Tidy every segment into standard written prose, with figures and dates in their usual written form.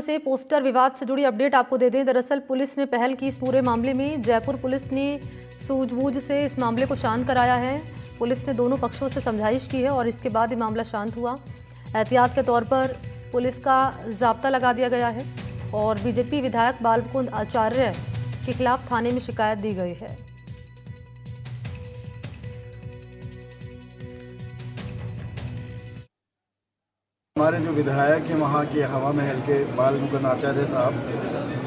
से पोस्टर विवाद से जुड़ी अपडेट आपको दे दें। दरअसल पुलिस ने पहल की इस पूरे मामले में। जयपुर पुलिस ने सूझबूझ से इस मामले को शांत कराया है। पुलिस ने दोनों पक्षों से समझाइश की है और इसके बाद ये मामला शांत हुआ। एहतियात के तौर पर पुलिस का जाब्ता लगा दिया गया है और बीजेपी विधायक बालमुकुंद आचार्य के खिलाफ थाने में शिकायत दी गई है। हमारे जो विधायक हैं वहाँ के हवा महल के बालमुकुंद आचार्य साहब,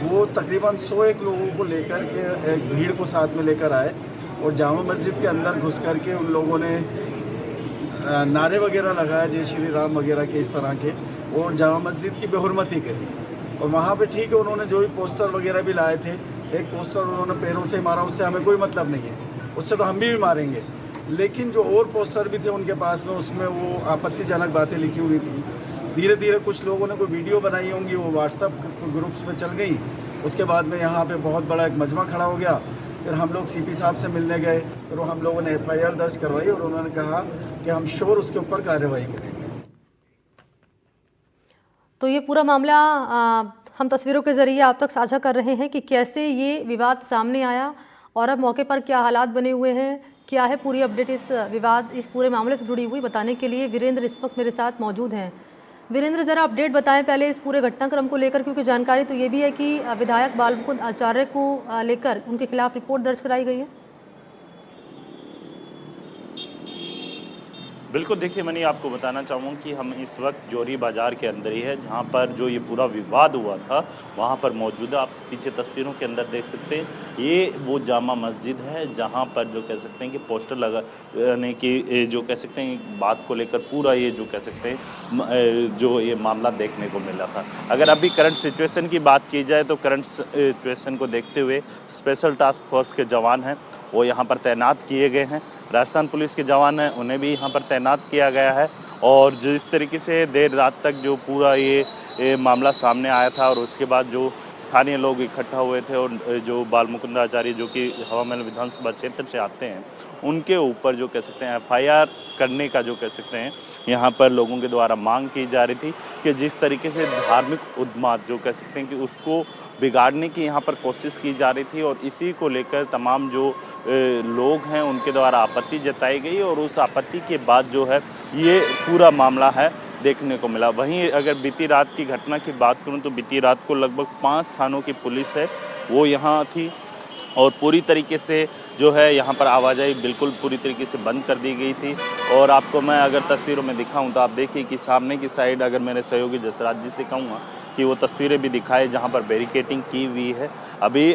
वो तकरीबन 101 लोगों को लेकर के एक भीड़ को साथ में लेकर आए और जामा मस्जिद के अंदर घुस कर के उन लोगों ने नारे वगैरह लगाए, जय श्री राम वगैरह के इस तरह के, और जामा मस्जिद की बेहुरमती करी। और वहाँ पे ठीक है, उन्होंने जो भी पोस्टर वगैरह भी लाए थे, एक पोस्टर उन्होंने पैरों से मारा, उससे हमें कोई मतलब नहीं है, उससे तो हम भी मारेंगे। लेकिन जो और पोस्टर भी थे उनके पास में, उसमें वो आपत्तिजनक बातें लिखी हुई थी। धीरे धीरे कुछ लोगों ने कोई वीडियो बनाई होंगी, वो व्हाट्सएप ग्रुप्स में चल गई। उसके बाद में यहाँ पे बहुत बड़ा एक मजमा खड़ा हो गया। फिर हम लोग सीपी साहब से मिलने गए, फिर हम लोगों ने FIR दर्ज करवाई और उन्होंने कहा कि हम श्योर उसके ऊपर कार्रवाई करेंगे। तो ये पूरा मामला हम तस्वीरों के जरिए आप तक साझा कर रहे हैं कि कैसे ये विवाद सामने आया और अब मौके पर क्या हालात बने हुए हैं, क्या है पूरी अपडेट इस पूरे मामले से जुड़ी हुई। बताने के लिए वीरेंद्र इस वक्त मेरे साथ मौजूद हैं। वीरेंद्र, जरा अपडेट बताएं पहले इस पूरे घटनाक्रम को लेकर, क्योंकि जानकारी तो ये भी है कि विधायक बालमुकुंद आचार्य को लेकर उनके खिलाफ रिपोर्ट दर्ज कराई गई है। बिल्कुल, देखिए मैंने आपको बताना चाहूँगा कि हम इस वक्त जोरी बाज़ार के अंदर ही है, जहाँ पर जो ये पूरा विवाद हुआ था वहाँ पर मौजूद है। आप पीछे तस्वीरों के अंदर देख सकते हैं, ये वो जामा मस्जिद है जहाँ पर जो कह सकते हैं कि पोस्टर लगाने की जो कह सकते हैं बात को लेकर पूरा ये जो कह सकते हैं जो ये मामला देखने को मिला था। अगर अभी करंट सिचुएशन की बात की जाए तो करंट सिचुएशन को देखते हुए स्पेशल टास्क फोर्स के जवान हैं वो यहाँ पर तैनात किए गए हैं। राजस्थान पुलिस के जवान हैं उन्हें भी यहाँ पर तैनात किया गया है। और जिस तरीके से देर रात तक जो पूरा ये मामला सामने आया था और उसके बाद जो स्थानीय लोग इकट्ठा हुए थे और जो बालमुकुंद आचार्य जो कि हवा महल विधानसभा क्षेत्र से आते हैं, उनके ऊपर जो कह सकते हैं FIR करने का जो कह सकते हैं यहाँ पर लोगों के द्वारा मांग की जा रही थी कि जिस तरीके से धार्मिक उन्माद जो कह सकते हैं कि उसको बिगाड़ने की यहाँ पर कोशिश की जा रही थी और इसी को लेकर तमाम जो लोग हैं उनके द्वारा आपत्ति जताई गई और उस आपत्ति के बाद जो है ये पूरा मामला है देखने को मिला। वहीं अगर बीती रात की घटना की बात करूं तो बीती रात को लगभग 5 थानों की पुलिस है वो यहाँ थी और पूरी तरीके से जो है यहाँ पर आवाजाही बिल्कुल पूरी तरीके से बंद कर दी गई थी। और आपको मैं अगर तस्वीरों में दिखाऊं तो आप देखिए कि सामने की साइड अगर मेरे सहयोगी जसराज जी से कहूँगा कि वो तस्वीरें भी दिखाए जहाँ पर बैरिकेटिंग की हुई है। अभी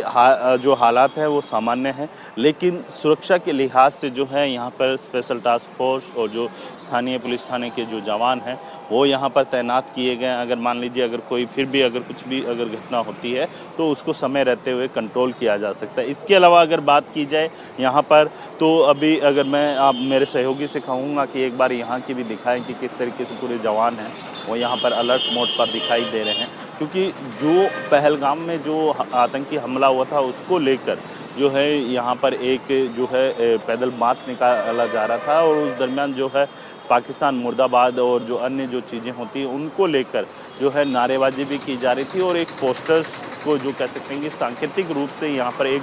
जो हालात है वो सामान्य है, लेकिन सुरक्षा के लिहाज से जो है यहाँ पर स्पेशल टास्क फोर्स और जो स्थानीय पुलिस थाने के जो जवान हैं वो यहाँ पर तैनात किए गए हैं। अगर मान लीजिए अगर कोई फिर भी अगर कुछ भी अगर घटना होती है तो उसको समय रहते हुए कंट्रोल किया जा सकता है। इसके अलावा अगर बात की जाए यहाँ पर तो अभी अगर मैं आप मेरे सहयोगी से कहूँगा कि एक बार यहाँ की भी दिखाएं कि किस तरीके से पूरे जवान हैं वो यहाँ पर अलर्ट मोड पर दिखाई दे रहे हैं, क्योंकि जो पहलगाम में जो आतंकी हमला हुआ था उसको लेकर जो है यहाँ पर एक जो है पैदल मार्च निकाला जा रहा था और उस दरमियान जो है पाकिस्तान मुर्दाबाद और जो अन्य जो चीज़ें होती हैं उनको लेकर जो है नारेबाजी भी की जा रही थी और एक पोस्टर्स को जो कह सकते हैं कि सांकेतिक रूप से यहाँ पर एक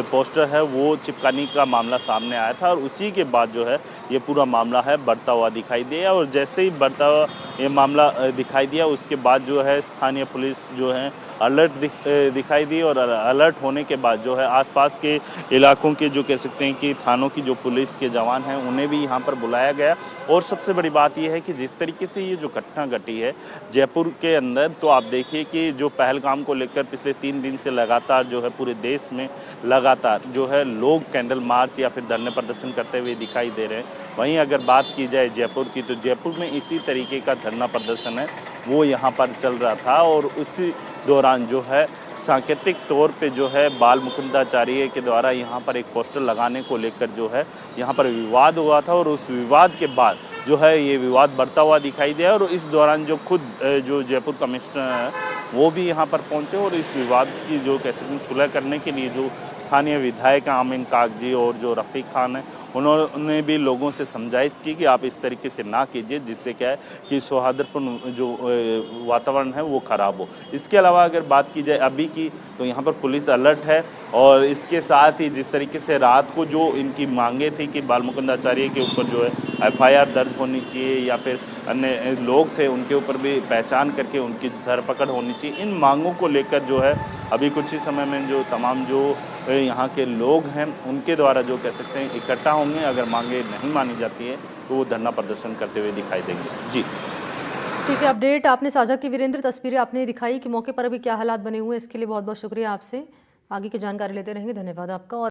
पोस्टर है वो चिपकाने का मामला सामने आया था और उसी के बाद जो है ये पूरा मामला है बढ़ता हुआ दिखाई दिया और जैसे ही बढ़ता हुआ ये मामला दिखाई दिया उसके बाद जो है स्थानीय पुलिस जो है अलर्ट दिखाई दी और अलर्ट होने के बाद जो है आसपास के इलाकों के जो कह सकते हैं कि थानों की जो पुलिस के जवान हैं उन्हें भी यहाँ पर बुलाया गया। और सबसे बड़ी बात यह है कि जिस तरीके से ये जो घटना घटी है जयपुर के अंदर, तो आप देखिए कि जो पहलगाम को लेकर पिछले 3 दिन से लगातार जो है पूरे देश में लगातार जो है लोग कैंडल मार्च या फिर धरने प्रदर्शन करते हुए दिखाई दे रहे हैं। वहीं अगर बात की जाए जयपुर की तो जयपुर में इसी तरीके का धरना प्रदर्शन है वो यहाँ पर चल रहा था और उसी दौरान जो है सांकेतिक तौर पे जो है बालमुकुंद आचार्य के द्वारा यहाँ पर एक पोस्टर लगाने को लेकर जो है यहाँ पर विवाद हुआ था और उस विवाद के बाद जो है ये विवाद बढ़ता हुआ दिखाई दिया और इस दौरान जो खुद जो जयपुर कमिश्नर है वो भी यहाँ पर पहुँचे और इस विवाद की जो कह सकते हैं सुलह करने के लिए जो स्थानीय विधायक आमीन कागजी और जो रफ़ीक खान है उन्होंने भी लोगों से समझाइश की कि आप इस तरीके से ना कीजिए, जिससे क्या है कि सौहार्दपूर्ण जो वातावरण है वो ख़राब हो। इसके अलावा अगर बात की जाए अभी की, तो यहाँ पर पुलिस अलर्ट है और इसके साथ ही जिस तरीके से रात को जो इनकी मांगे थी कि बालमुकुंद आचार्य के ऊपर जो है एफआईआर दर्ज होनी चाहिए या फिर अन्य लोग थे उनके ऊपर भी पहचान करके उनकी धरपकड़ होनी चाहिए, इन मांगों को लेकर जो है अभी कुछ ही समय में जो तमाम जो यहाँ के लोग हैं उनके द्वारा जो कह सकते हैं इकट्ठा होंगे। अगर मांगे नहीं मानी जाती है तो वो धरना प्रदर्शन करते हुए दिखाई देंगे। जी ठीक है, अपडेट आपने साझा की वीरेंद्र, तस्वीरें आपने दिखाई कि मौके पर अभी क्या हालात बने हुए हैं, इसके लिए बहुत बहुत शुक्रिया आपसे। आगे की जानकारी लेते रहेंगे, धन्यवाद आपका। और